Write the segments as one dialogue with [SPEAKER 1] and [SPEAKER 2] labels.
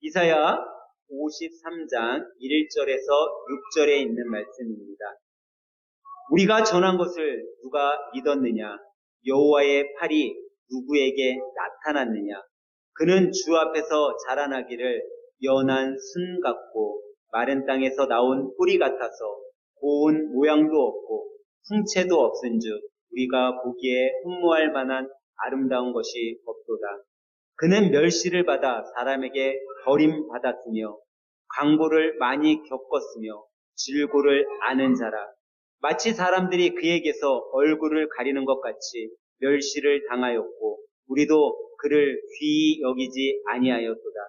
[SPEAKER 1] 이사야 53장 1절에서 6절에 있는 말씀입니다. 우리가 전한 것을 누가 믿었느냐? 여호와의 팔이 누구에게 나타났느냐? 그는 주 앞에서 자라나기를 연한 순 같고 마른 땅에서 나온 뿌리 같아서 고운 모양도 없고 풍채도 없은즉 우리가 보기에 흠모할 만한 아름다운 것이 없도다. 그는 멸시를 받아 사람에게 버림받았으며 강고를 많이 겪었으며 질고를 아는 자라. 마치 사람들이 그에게서 얼굴을 가리는 것 같이 멸시를 당하였고 우리도 그를 귀히 여기지 아니하였도다.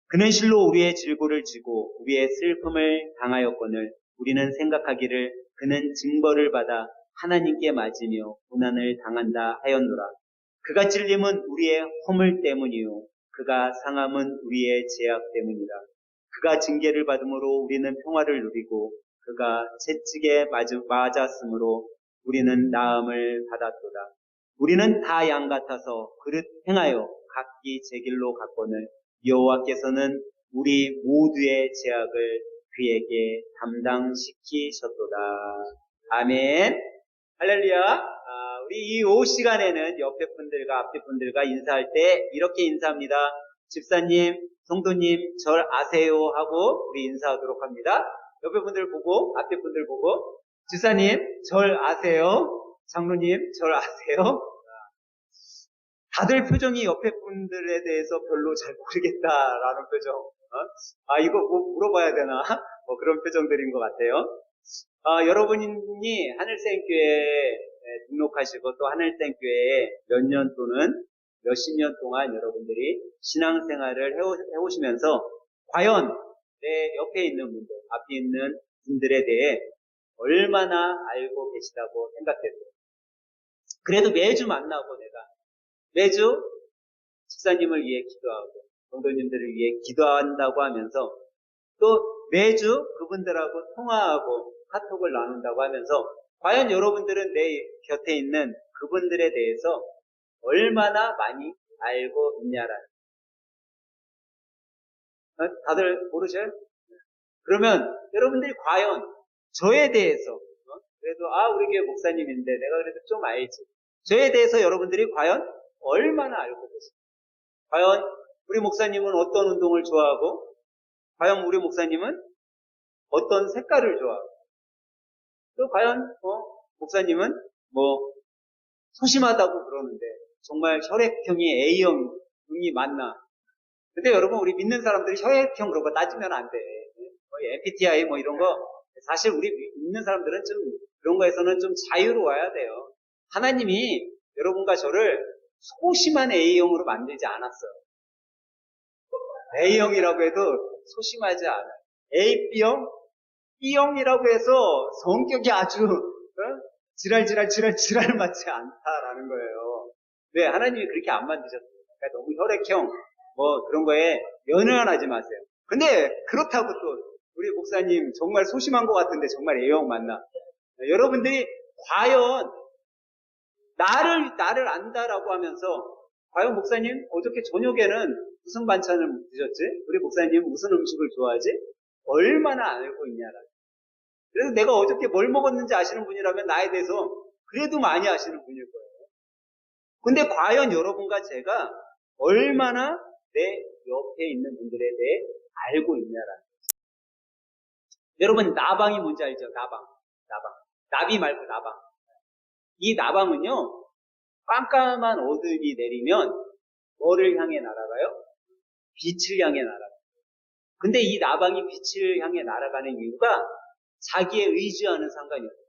[SPEAKER 1] 그는 실로 우리의 질고를 지고 우리의 슬픔을 당하였거늘 우리는 생각하기를 그는 징벌을 받아 하나님께 맞으며 고난을 당한다 하였노라. 그가 찔림은 우리의 허물 때문이요 그가 상함은 우리의 죄악 때문이라. 그가 징계를 받음으로 우리는 평화를 누리고 그가 채찍에 맞았으므로 우리는 나음을 받았도다. 우리는 다 양 같아서 그릇 행하여 각기 제 길로 갔거늘 여호와께서는 우리 모두의 죄악을 그에게 담당시키셨도다. 아멘. 할렐루야. 우리 이 오후 시간에는 옆에 분들과 앞에 분들과 인사할 때 이렇게 인사합니다. 집사님, 성도님, 절 아세요 하고 우리 인사하도록 합니다. 옆에 분들 보고 앞에 분들 보고 집사님, 절 아세요? 장로님, 절 아세요? 다들 표정이 옆에 분들에 대해서 별로 잘 모르겠다라는 표정. 이거 뭐 물어봐야 되나? 뭐 그런 표정들인 것 같아요. 여러분이 하늘샘교회에 등록하시고 또 하늘샘교회에 몇 년 또는 몇십 년 동안 여러분들이 신앙생활을 해오시면서 과연 내 옆에 있는 분들, 앞에 있는 분들에 대해 얼마나 알고 계시다고 생각했어요. 그래도 매주 만나고 내가 매주 집사님을 위해 기도하고 성도님들을 위해 기도한다고 하면서 또 매주 그분들하고 통화하고 카톡을 나눈다고 하면서 과연 여러분들은 내 곁에 있는 그분들에 대해서 얼마나 많이 알고 있냐라는. 다들 모르셔요? 그러면 여러분들이 과연 저에 대해서 그래도 우리 교회 목사님인데 내가 그래도 좀 알지. 저에 대해서 여러분들이 과연 얼마나 알고 계십니까? 과연 우리 목사님은 어떤 운동을 좋아하고 과연 우리 목사님은 어떤 색깔을 좋아하고 또 과연 목사님은 뭐 소심하다고 그러는데 정말 혈액형이 A형이 맞나? 근데 여러분 우리 믿는 사람들이 혈액형 그런 거 따지면 안 돼. MBTI 뭐 이런 거 사실 우리 믿는 사람들은 좀 그런 거에서는 좀 자유로워야 돼요. 하나님이 여러분과 저를 소심한 A형으로 만들지 않았어요. A형이라고 해도 소심하지 않아요. B형? B형이라고 해서 성격이 아주 지랄 맞지 않다라는 거예요. 네, 하나님이 그렇게 안 만드셨어요. 그러니까 너무 혈액형 뭐 그런 거에 연연하지 마세요. 근데 그렇다고 또 우리 목사님 정말 소심한 것 같은데 정말 A형 맞나? 여러분들이 과연 나를 안다라고 하면서 과연 목사님 어저께 저녁에는 무슨 반찬을 드셨지? 우리 목사님 무슨 음식을 좋아하지? 얼마나 알고 있냐라. 그래서 내가 어저께 뭘 먹었는지 아시는 분이라면 나에 대해서 그래도 많이 아시는 분일 거예요. 근데 과연 여러분과 제가 얼마나 내 옆에 있는 분들에 대해 알고 있냐라는 거죠. 여러분 나방이 뭔지 알죠? 나방. 나비 말고 나방. 이 나방은요, 깜깜한 어둠이 내리면 뭐를 향해 날아가요? 빛을 향해 날아가요. 근데 이 나방이 빛을 향해 날아가는 이유가 자기의 의지와는 상관이 없어요.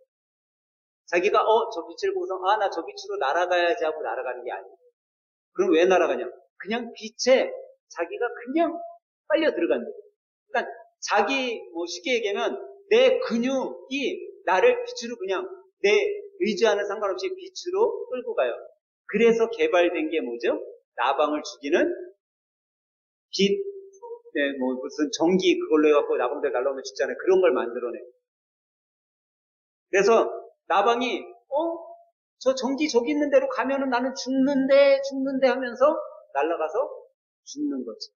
[SPEAKER 1] 자기가 저 빛을 보고서 나 저 빛으로 날아가야지 하고 날아가는 게 아니에요. 그럼 왜 날아가냐? 그냥 빛에 자기가 그냥 빨려 들어간다. 그러니까 자기 쉽게 얘기하면 내 근육이 나를 빛으로 그냥 내 의지와는 상관없이 빛으로 끌고 가요. 그래서 개발된 게 뭐죠? 나방을 죽이는 빛, 무슨 전기 그걸로 해갖고 나방들 날라오면 죽잖아요. 그런 걸 만들어내요. 그래서 나방이 저 전기 저기 있는 데로 가면은 나는 죽는데 하면서 날아가서 죽는 거지.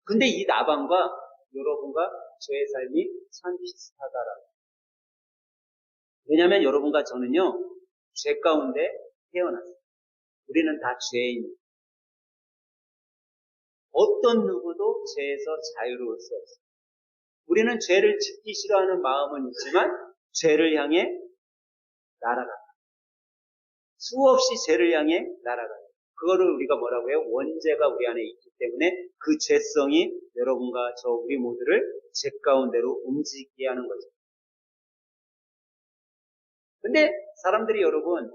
[SPEAKER 1] 근데 이 나방과 여러분과 저의 삶이 참 비슷하다라고. 왜냐하면 여러분과 저는요, 죄 가운데 태어났어요. 우리는 다 죄인이에요. 어떤 누구도 죄에서 자유로울 수 없어요. 우리는 죄를 짓기 싫어하는 마음은 있지만 죄를 향해 날아간다. 수없이 죄를 향해 날아가요. 그거를 우리가 뭐라고 해요? 원죄가 우리 안에 있기 때문에 그 죄성이 여러분과 저 우리 모두를 죄 가운데로 움직이게 하는 거죠. 근데 사람들이 여러분,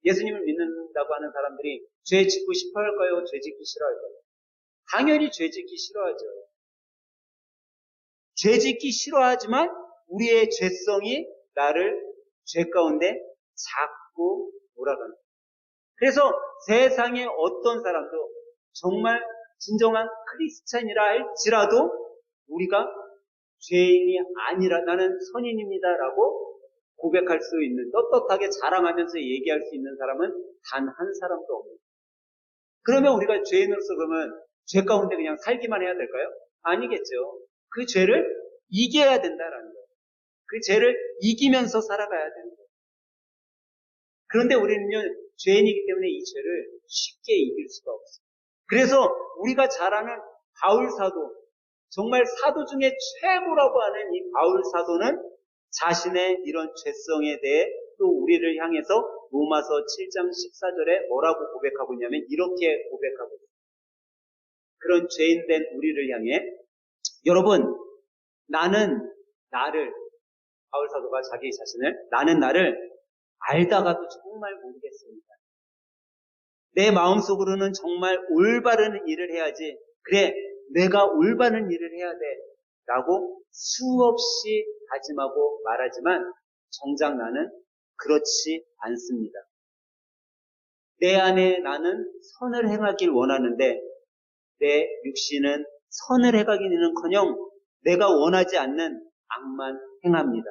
[SPEAKER 1] 예수님을 믿는다고 하는 사람들이 죄 짓고 싶어 할까요? 죄 짓기 싫어할까요? 당연히 죄 짓기 싫어하죠. 죄 짓기 싫어하지만 우리의 죄성이 나를 죄 가운데 자꾸 몰아가는 거예요. 그래서 세상의 어떤 사람도 정말 진정한 크리스찬이라 할지라도 우리가 죄인이 아니라 나는 선인입니다라고 고백할 수 있는, 떳떳하게 자랑하면서 얘기할 수 있는 사람은 단 한 사람도 없는. 그러면 우리가 죄인으로서 그러면 죄 가운데 그냥 살기만 해야 될까요? 아니겠죠. 그 죄를 이겨야 된다라는 거예요. 그 죄를 이기면서 살아가야 되는 거예요. 그런데 우리는요, 죄인이기 때문에 이 죄를 쉽게 이길 수가 없어요. 그래서 우리가 잘 아는 바울 사도, 정말 사도 중에 최고라고 하는 이 바울 사도는 자신의 이런 죄성에 대해 또 우리를 향해서 로마서 7장 14절에 뭐라고 고백하고 있냐면 이렇게 고백하고 있어요. 그런 죄인된 우리를 향해 여러분, 나는 나를, 바울 사도가 자기 자신을, 나는 나를 알다가도 정말 모르겠습니다. 내 마음속으로는 정말 올바른 일을 해야지, 그래 내가 올바른 일을 해야 돼 라고 수없이 다짐하고 말하지만 정작 나는 그렇지 않습니다. 내 안에 나는 선을 행하길 원하는데 내 육신은 선을 행하기는커녕 내가 원하지 않는 악만 행합니다.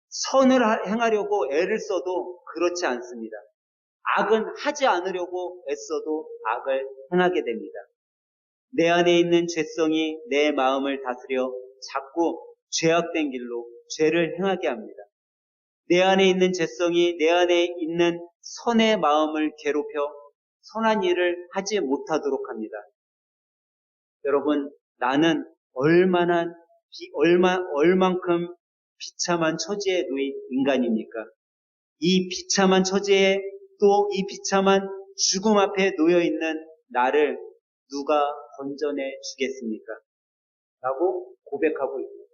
[SPEAKER 1] 선을 행하려고 애를 써도 그렇지 않습니다. 악은 하지 않으려고 애써도 악을 행하게 됩니다. 내 안에 있는 죄성이 내 마음을 다스려 자꾸 죄악된 길로 죄를 행하게 합니다. 내 안에 있는 죄성이 내 안에 있는 선의 마음을 괴롭혀 선한 일을 하지 못하도록 합니다. 여러분, 나는 얼만큼 비참한 처지에 놓인 인간입니까? 이 비참한 처지에 또 이 비참한 죽음 앞에 놓여있는 나를 누가 건져내 주겠습니까? 라고 고백하고 있습니다.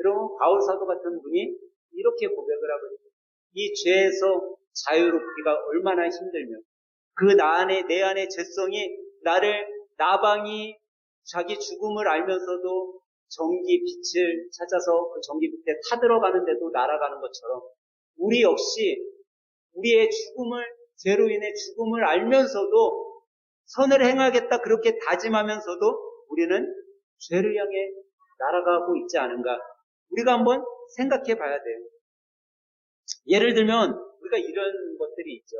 [SPEAKER 1] 여러분, 바울 사도 같은 분이 이렇게 고백을 하고 있습니다. 이 죄에서 자유롭기가 얼마나 힘들면 내 안의 죄성이 나를 나방이 자기 죽음을 알면서도 전기 빛을 찾아서 그 전기 빛에 타들어가는데도 날아가는 것처럼 우리 역시 우리의 죄로 인해 죽음을 알면서도 선을 행하겠다 그렇게 다짐하면서도 우리는 죄를 향해 날아가고 있지 않은가? 우리가 한번 생각해 봐야 돼요. 예를 들면 우리가 이런 것들이 있죠.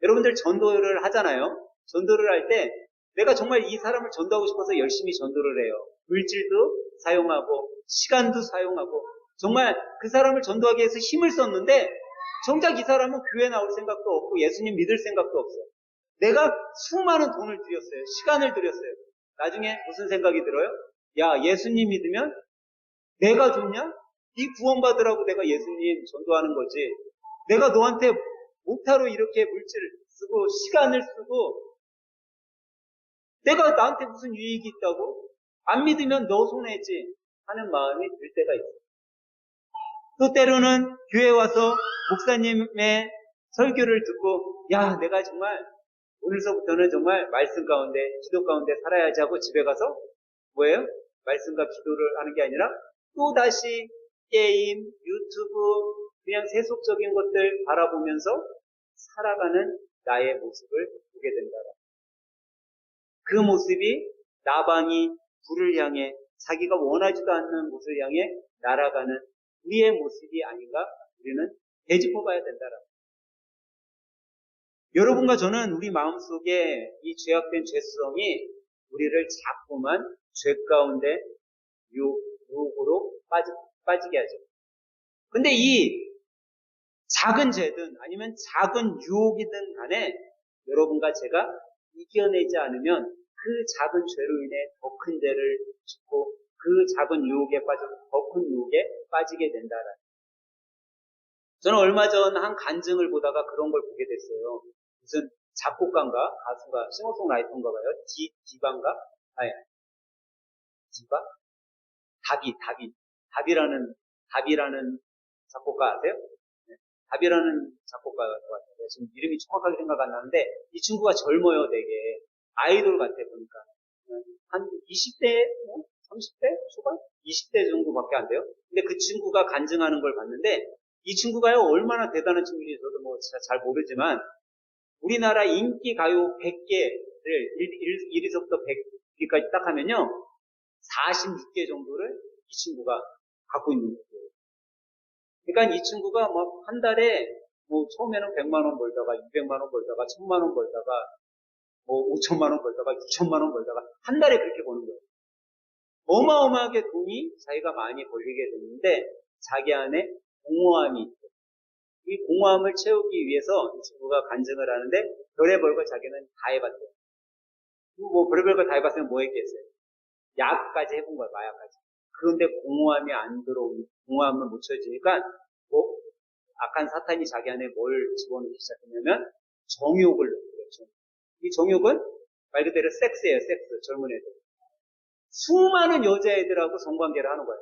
[SPEAKER 1] 여러분들 전도를 하잖아요. 전도를 할 때 내가 정말 이 사람을 전도하고 싶어서 열심히 전도를 해요. 물질도 사용하고 시간도 사용하고 정말 그 사람을 전도하기 위해서 힘을 썼는데 정작 이 사람은 교회 나올 생각도 없고 예수님 믿을 생각도 없어요. 내가 수많은 돈을 들였어요. 시간을 들였어요. 나중에 무슨 생각이 들어요? 야, 예수님 믿으면 내가 좋냐? 네 구원받으라고 내가 예수님 전도하는 거지. 내가 너한테 목타로 이렇게 물질을 쓰고 시간을 쓰고 내가 나한테 무슨 유익이 있다고? 안 믿으면 너 손해지 하는 마음이 들 때가 있어요. 또 때로는 교회 와서 목사님의 설교를 듣고 야, 내가 정말 오늘서부터는 정말 말씀 가운데 기도 가운데 살아야지 하고 집에 가서 뭐예요? 말씀과 기도를 하는 게 아니라 또다시 게임, 유튜브 그냥 세속적인 것들 바라보면서 살아가는 나의 모습을 보게 된다. 그 모습이 나방이 불을 향해 자기가 원하지도 않는 곳을 향해 날아가는 우리의 모습이 아닌가 우리는 되짚어 봐야 된다. 여러분과 저는 우리 마음속에 이 죄악된 죄성이 우리를 자꾸만 죄 가운데 유혹으로 빠지게 하죠. 근데 이 작은 죄든 아니면 작은 유혹이든 간에 여러분과 제가 이겨내지 않으면 그 작은 죄로 인해 더 큰 죄를 짓고 그 작은 유혹에 빠져 더 큰 유혹에 빠지게 된다라는. 저는 얼마 전 한 간증을 보다가 그런 걸 보게 됐어요. 무슨 작곡가인가 가수가 싱어송라이터인가 봐요. 디바인가? 아니, 디바? 답이라는 작곡가 아세요? 네. 답이라는 작곡가 같아요. 지금 이름이 정확하게 생각 안 나는데 이 친구가 젊어요, 되게. 아이돌 같아 보니까. 한 20대, 30대 초반? 20대 정도밖에 안 돼요. 근데 그 친구가 간증하는 걸 봤는데 이 친구가요, 얼마나 대단한 친구인지 저도 뭐 잘 모르지만 우리나라 인기 가요 100개를 1위서부터 100개까지 딱 하면요 46개 정도를 이 친구가 갖고 있는 거예요. 그러니까 이 친구가 뭐 한 달에 뭐 처음에는 100만 원 벌다가 200만 원 벌다가 1000만 원 벌다가 뭐 5천만 원 벌다가 6천만 원 벌다가 한 달에 그렇게 버는 거예요. 어마어마하게 돈이 자기가 많이 벌리게 됐는데 자기 안에 공허함이 있고 이 공허함을 채우기 위해서 이 친구가 간증을 하는데 별의별 걸 자기는 다 해봤대요. 뭐 별의별 걸 다 해봤으면 뭐 했겠어요. 약까지 해본 거야, 마약까지. 그런데 공허함이 안 들어오니 공허함을 못 채워지니까 뭐 악한 사탄이 자기 안에 뭘 집어넣기 시작했냐면 정욕을 넣었죠. 이 정욕은 말 그대로 섹스예요, 섹스. 젊은 애들. 수많은 여자애들하고 성관계를 하는 거예요.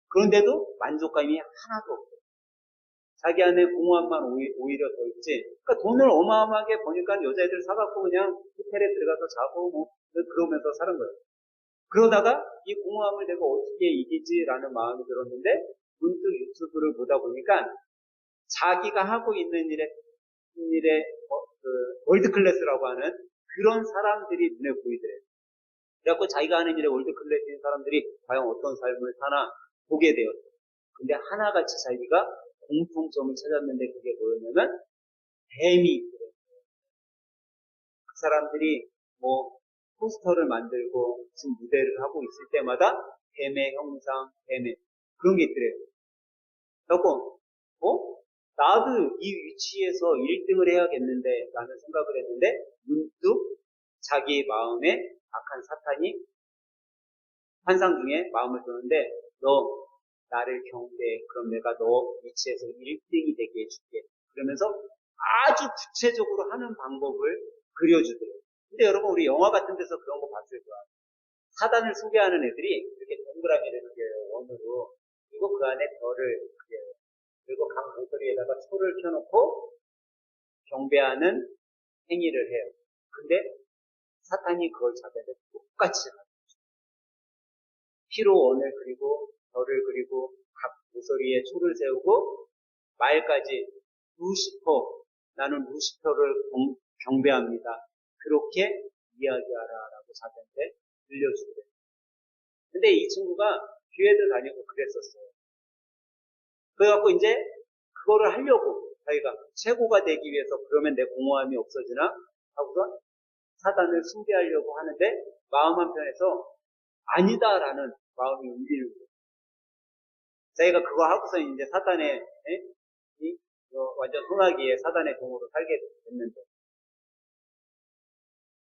[SPEAKER 1] 그런데도 만족감이 하나도 없어요. 자기 안에 공허함만 오히려 더 있지. 그러니까 돈을 어마어마하게 버니까 여자애들 사갖고 그냥 호텔에 들어가서 자고 뭐 그러면서 사는 거예요. 그러다가 이 공허함을 내가 어떻게 이기지라는 마음이 들었는데 문득 유튜브를 보다 보니까 자기가 하고 있는 일에 월드 클래스라고 하는 그런 사람들이 눈에 보이더래요. 그래갖고 자기가 하는 일에 월드 클래스인 사람들이 과연 어떤 삶을 사나 보게 되었어요. 근데 하나같이 자기가 공통점을 찾았는데 그게 뭐였냐면 뱀이 있더래요. 그 사람들이 뭐 포스터를 만들고 지금 무대를 하고 있을 때마다 뱀의 형상, 뱀의 그런 게 있더래요. 그래갖고 나도 이 위치에서 1등을 해야겠는데 라는 생각을 했는데 문득 자기 마음에 악한 사탄이 환상 중에 마음을 드는데 너 나를 경배해. 그럼 내가 너 위치에서 1등이 되게 해줄게. 그러면서 아주 구체적으로 하는 방법을 그려주더래요. 근데 여러분 우리 영화 같은 데서 그런 거 봤을 거야. 사단을 소개하는 애들이 이렇게 동그라미를 그려요. 원으로. 그리고 그 안에 별을 그려요. 그리고 각 모서리에다가 초를 켜놓고 경배하는 행위를 해요. 근데 사탄이 그걸 잡아야 돼. 똑같이 하죠. 피로 원을 그리고 별을 그리고 각 모서리에 초를 세우고 말까지 루시퍼, 나는 루시퍼를 경배합니다. 그렇게 이야기하라라고 자기한테 들려주더래요. 근데 이 친구가 교회도 다니고 그랬었어요. 그래갖고 이제 그거를 하려고 자기가 최고가 되기 위해서 그러면 내 공허함이 없어지나 하고서 사단을 숭배하려고 하는데 마음 한편에서 아니다라는 마음이 울리는 거예요. 자기가 그거 하고서 이제 사단의 완전 흥하기에 사단의 종으로 살게 됐는데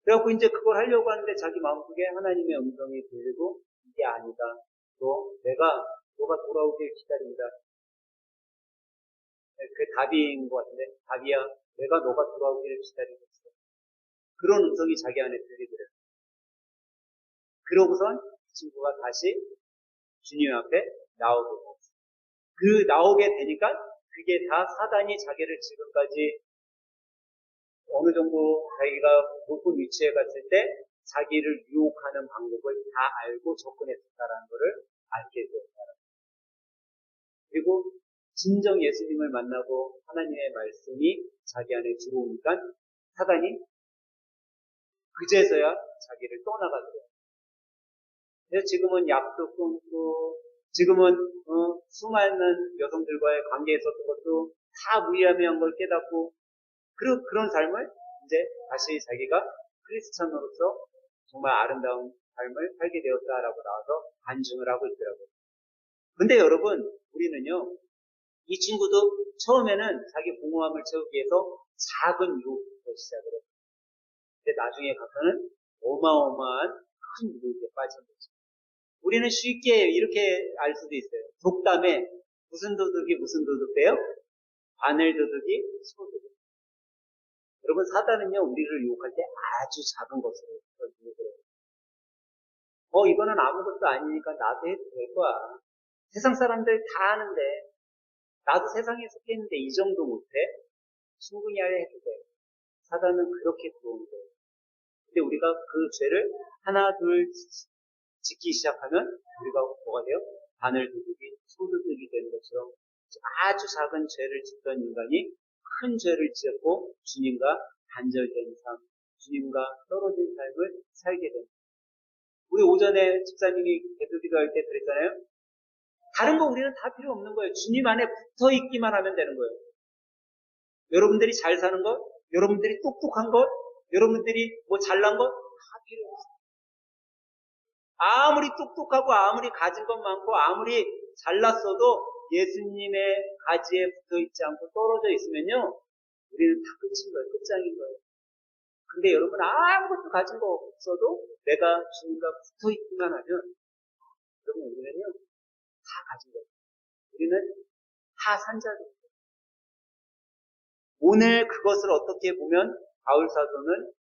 [SPEAKER 1] 그래갖고 이제 그걸 하려고 하는데 자기 마음속에 하나님의 음성이 들리고 이게 아니다. 너가 돌아오길 기다린다. 그게 답인 것 같은데 답이야. 내가 너가 돌아오기를 기다리고 있어. 그런 음성이 자기 안에 들리더래요. 그러고선 이 친구가 다시 주님 앞에 나오게 됐어요. 그 나오게 되니까 그게 다 사단이 자기를 지금까지 어느 정도 자기가 높은 위치에 갔을 때 자기를 유혹하는 방법을 다 알고 접근했었다라는 것을 알게 되었다라는 거예요. 그리고 진정 예수님을 만나고 하나님의 말씀이 자기 안에 들어오니까 사단이 그제서야 자기를 떠나가더래요. 그래서 지금은 약도 끊고 지금은 수많은 여성들과의 관계에 있었던 것도 다 무의미한 걸 깨닫고 그런 삶을 이제 다시 자기가 크리스찬으로서 정말 아름다운 삶을 살게 되었다라고 나와서 간증을 하고 있더라고요. 근데 여러분, 우리는요, 이 친구도 처음에는 자기 공허함을 채우기 위해서 작은 유혹부터 시작을 했어요. 근데 나중에 가서는 어마어마한 큰 유혹에 빠진 거죠. 우리는 쉽게 이렇게 알 수도 있어요. 독담에 무슨 도둑이 무슨 도둑이에요? 바늘 도둑이 소도둑. 여러분, 사단은요, 우리를 유혹할 때 아주 작은 것으로 유혹을 해요. 이거는 아무것도 아니니까 나도 해도 될 거야. 세상 사람들 다 하는데, 나도 세상에 속해 있는데 이 정도 못해? 충분히 해도 돼. 사단은 그렇게 들어오는 거예요. 근데 우리가 그 죄를 하나, 둘 짓기 시작하면 우리가 뭐가 돼요? 바늘 도둑이 소도둑이 되는 것처럼 아주 작은 죄를 짓던 인간이 큰 죄를 지었고 주님과 단절된 삶, 주님과 떨어진 삶을 살게 됩니다. 우리 오전에 집사님이 기도할 때 그랬잖아요. 다른 거 우리는 다 필요 없는 거예요. 주님 안에 붙어 있기만 하면 되는 거예요. 여러분들이 잘 사는 것, 여러분들이 똑똑한 것, 여러분들이 뭐 잘난 것 다 필요 없어요. 아무리 똑똑하고 아무리 가진 것 많고 아무리 잘났어도 예수님의 가지에 붙어 있지 않고 떨어져 있으면요, 우리는 다 끝인 거예요. 끝장인 거예요. 근데 여러분 아무것도 가진 거 없어도 내가 주님과 붙어 있기만 하면 여러분 우리는요 다 가진 거예요. 우리는 다 산자들이에요. 오늘 그것을 어떻게 보면 바울 사도는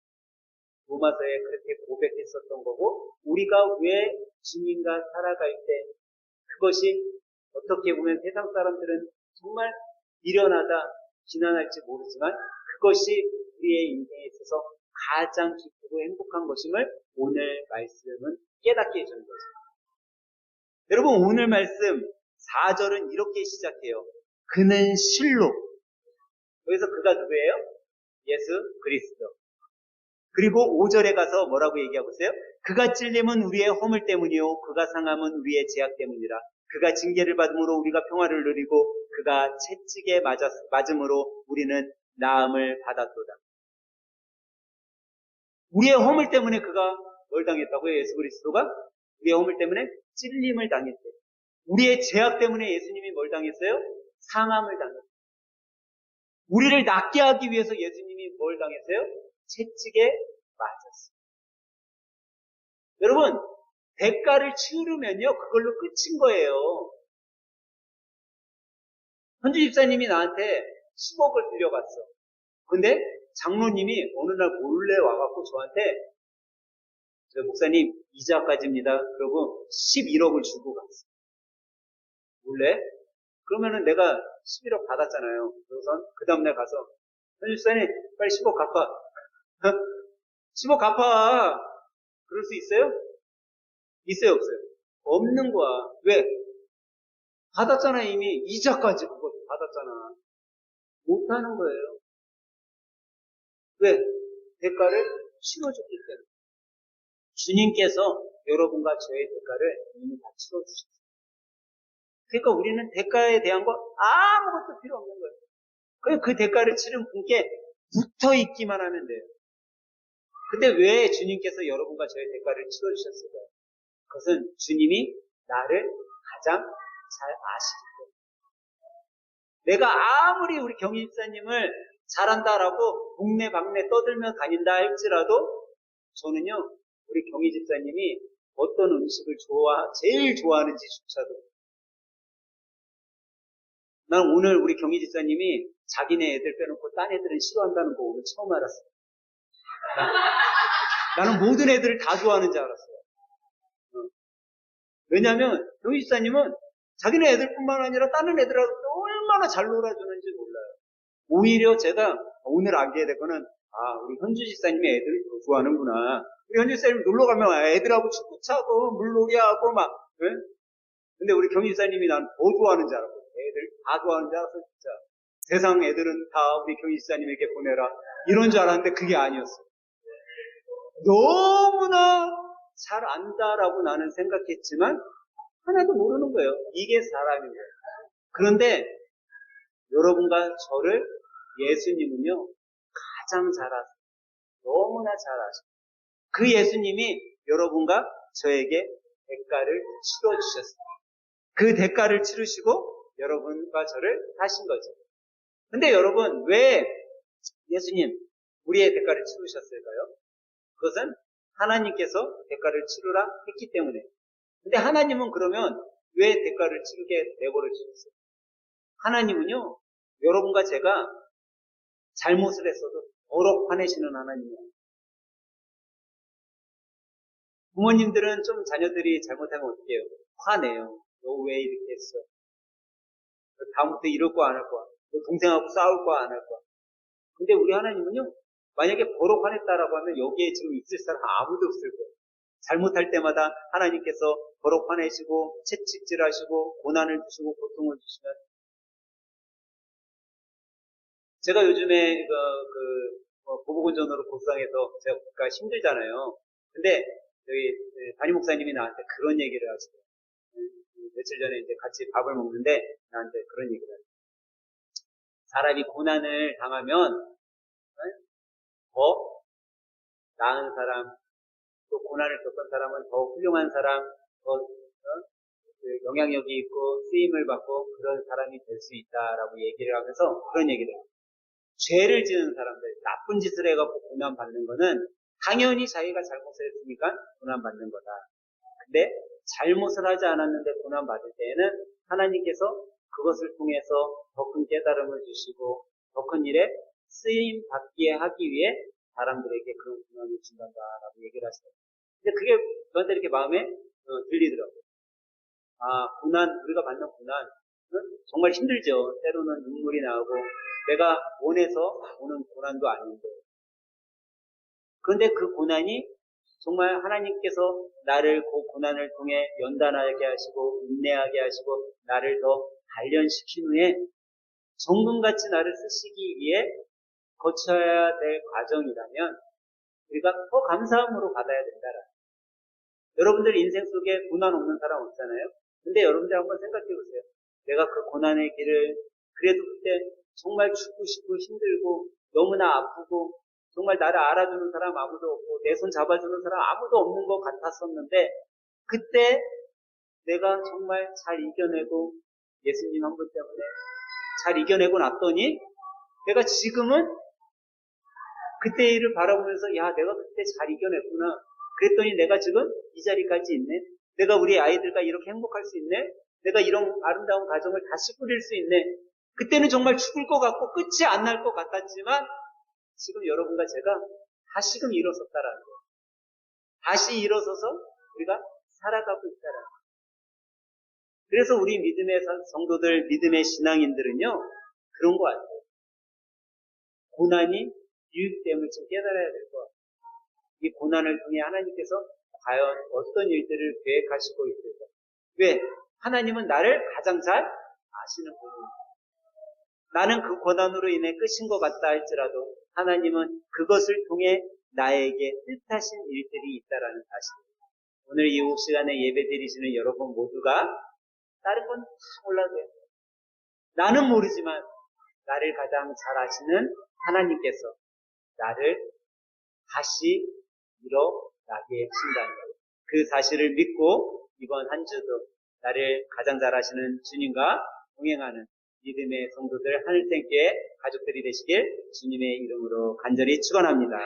[SPEAKER 1] 로마서에 그렇게 고백했었던 거고, 우리가 왜 주님과 살아갈 때 그것이 어떻게 보면 세상 사람들은 정말 미련하다, 비난할지 모르지만 그것이 우리의 인생에 있어서 가장 기쁘고 행복한 것임을 오늘 말씀은 깨닫게 해주는 거죠. 여러분, 오늘 말씀 4절은 이렇게 시작해요. 그는 실로. 여기서 그가 누구예요? 예수 그리스도. 그리고 5절에 가서 뭐라고 얘기하고 있어요? 그가 찔림은 우리의 허물 때문이요 그가 상함은 우리의 죄악 때문이라. 그가 징계를 받음으로 우리가 평화를 누리고 그가 채찍에 맞음으로 우리는 나음을 받았도다. 우리의 허물 때문에 그가 뭘 당했다고요? 예수 그리스도가? 우리의 허물 때문에 찔림을 당했대요. 우리의 죄악 때문에 예수님이 뭘 당했어요? 상함을 당했어요. 우리를 낫게 하기 위해서 예수님이 뭘 당했어요? 채찍에 맞았어요. 여러분, 대가를 치르면요 그걸로 끝인 거예요. 현주 집사님이 나한테 10억을 빌려갔어. 근데 장로님이 어느 날 몰래 와갖고 저한테 목사님 이자까지입니다. 그러고 11억을 주고 갔어. 몰래? 그러면은 내가 11억 받았잖아요. 그래서 그 다음날 가서 현주 집사님 빨리 10억 갚아. 10억 갚아. 그럴 수 있어요? 있어요, 없어요? 없는 거야. 왜? 받았잖아, 이미. 이자까지 그거 받았잖아. 못하는 거예요. 왜? 대가를 치러줬기 때문에. 주님께서 여러분과 저의 대가를 이미 다 치러주셨어요. 그러니까 우리는 대가에 대한 거 아무것도 필요 없는 거예요. 그냥 그 대가를 치른 분께 붙어 있기만 하면 돼요. 근데 왜 주님께서 여러분과 저의 대가를 치러주셨을까요? 그것은 주님이 나를 가장 잘 아시기 때문에. 내가 아무리 우리 경희 집사님을 잘한다라고 동네 방네 떠들며 다닌다 할지라도 저는요 우리 경희 집사님이 어떤 음식을 제일 좋아하는지조차도 난 오늘 우리 경희 집사님이 자기네 애들 빼놓고 딴 애들은 싫어한다는 거 오늘 처음 알았어요. 나는 모든 애들을 다 좋아하는 줄 알았어요. 왜냐하면 경희 집사님은 자기네 애들뿐만 아니라 다른 애들하고 얼마나 잘 놀아주는지 몰라요. 오히려 제가 오늘 알게 된 거는 우리 현주 집사님의 애들을 더 좋아하는구나. 우리 현주 집사님 놀러 가면 애들하고 축구 차고 물놀이하고 막 네? 근데 우리 경희 집사님이 난 더 좋아하는 줄 알았어요. 애들 다 좋아하는 줄 알았어요. 진짜 세상 애들은 다 우리 경희 집사님에게 보내라 이런 줄 알았는데 그게 아니었어요. 너무나 잘 안다라고 나는 생각했지만 하나도 모르는 거예요. 이게 사람인 거예요. 그런데 여러분과 저를 예수님은요 가장 잘 아세요. 너무나 잘 아세요. 그 예수님이 여러분과 저에게 대가를 치러주셨어요. 그 대가를 치르시고 여러분과 저를 사신 거죠. 근데 여러분, 왜 예수님 우리의 대가를 치르셨을까요? 그것은 하나님께서 대가를 치르라 했기 때문에. 근데 하나님은 그러면 왜 대가를 치르게 내버려 주셨어요? 하나님은요, 여러분과 제가 잘못을 했어도 버럭 화내시는 하나님이에요. 부모님들은 좀 자녀들이 잘못하면 어떻게 해요? 화내요. 너 왜 이렇게 했어? 다음부터 이럴 거 안 할 거야. 너 동생하고 싸울 거 안 할 거야. 근데 우리 하나님은요, 만약에 버럭 화냈다라고 하면 여기에 지금 있을 사람 아무도 없을 거예요. 잘못할 때마다 하나님께서 버럭 화내시고 채찍질하시고 고난을 주시고 고통을 주시면, 제가 요즘에 보복운전으로 고소당해서 제가 힘들잖아요. 근데 여기 담임 목사님이 나한테 그런 얘기를 하시더라고요. 며칠 전에 이제 같이 밥을 먹는데 나한테 그런 얘기를 하시더라고요. 사람이 고난을 당하면 더 나은 사람, 또 고난을 겪은 사람은 더 훌륭한 사람, 더 영향력이 있고 쓰임을 받고 그런 사람이 될 수 있다라고 얘기를 하면서 그런 얘기를 해요. 죄를 지은 사람들, 나쁜 짓을 해갖고 고난받는 거는 당연히 자기가 잘못을 했으니까 고난받는 거다. 근데 잘못을 하지 않았는데 고난받을 때에는 하나님께서 그것을 통해서 더 큰 깨달음을 주시고 더 큰 일에 쓰임 받게 하기 위해 사람들에게 그런 고난을 준단다라고 얘기를 하시더라고요. 근데 그게 저한테 이렇게 마음에 들리더라고요. 아, 고난, 우리가 받는 고난, 정말 힘들죠. 때로는 눈물이 나오고, 내가 원해서 오는 고난도 아닌데. 그런데 그 고난이 정말 하나님께서 나를 그 고난을 통해 연단하게 하시고, 인내하게 하시고, 나를 더 단련시킨 후에 정금같이 나를 쓰시기 위해 거쳐야 될 과정이라면, 우리가 더 감사함으로 받아야 된다라. 여러분들 인생 속에 고난 없는 사람 없잖아요? 근데 여러분들 한번 생각해 보세요. 내가 그 고난의 길을 그래도 그때 정말 죽고 싶고 힘들고 너무나 아프고 정말 나를 알아주는 사람 아무도 없고 내 손 잡아주는 사람 아무도 없는 것 같았었는데 그때 내가 정말 잘 이겨내고 예수님 한 분 때문에 잘 이겨내고 났더니 내가 지금은 그때 일을 바라보면서 야 내가 그때 잘 이겨냈구나. 그랬더니 내가 지금 이 자리까지 있네. 내가 우리 아이들과 이렇게 행복할 수 있네. 내가 이런 아름다운 가정을 다시 꾸릴 수 있네. 그때는 정말 죽을 것 같고 끝이 안 날 것 같았지만 지금 여러분과 제가 다시금 일어섰다라는 거예요. 다시 일어서서 우리가 살아가고 있다라는 거예요. 그래서 우리 믿음의 성도들, 믿음의 신앙인들은요. 그런 것 같아요. 고난이 유익됨을 좀 깨달아야 될 것 같아요. 이 고난을 통해 하나님께서 과연 어떤 일들을 계획하시고 있을까? 왜? 하나님은 나를 가장 잘 아시는 분입니다. 나는 그 고난으로 인해 끝인 것 같다 할지라도 하나님은 그것을 통해 나에게 뜻하신 일들이 있다라는 사실입니다. 오늘 이 오후 시간에 예배 드리시는 여러분 모두가 다른 건 다 몰라도 돼요. 나는 모르지만 나를 가장 잘 아시는 하나님께서 나를 다시 일어나게 하신다는 거예요. 그 사실을 믿고 이번 한 주도 나를 가장 잘 아시는 주님과 동행하는 믿음의 성도들 하늘생께 가족들이 되시길 주님의 이름으로 간절히 축원합니다.